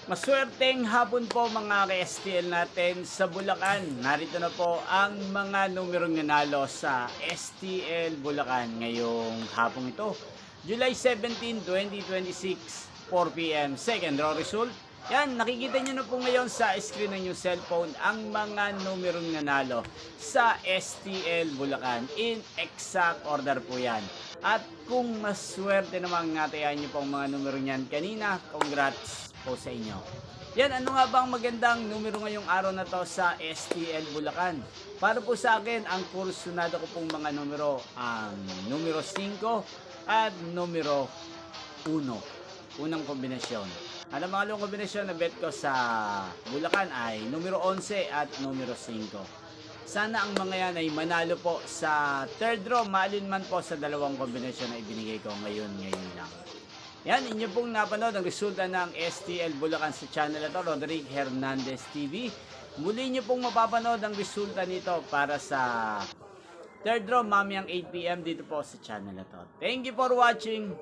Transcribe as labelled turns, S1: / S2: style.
S1: Maswerteng hapon po mga ka-STL natin sa Bulacan. Narito na po ang mga numerong nanalo sa STL Bulacan ngayong hapong ito. July 17, 2026, 4 p.m. Second draw result. Yan, nakikita nyo na po ngayon sa screen ng inyong cellphone ang mga numerong nanalo sa STL Bulacan. In exact order po yan. At kung maswerte naman ngatayan nyo pong mga numero niyan kanina, congrats po sa inyo. Yan, ano nga bang magandang numero ngayong araw na to sa STL Bulacan? Para po sa akin, ang kursunado ko pong mga numero, ang numero 5 at numero 1. Unang kombinasyon. Ang mga long kombinasyon na bet ko sa Bulacan ay numero 11 at numero 5. Sana ang mga yan ay manalo po sa third draw, maalin man po sa dalawang kombinasyon na ibinigay ko ngayon lang. Yan, inyo pong napanood ang resulta ng STL Bulacan sa channel na to, Roderick Hernandez TV. Muli nyo pong mapapanood ang resulta nito para sa third draw mamayang 8 p.m. dito po sa channel na to. Thank you for watching.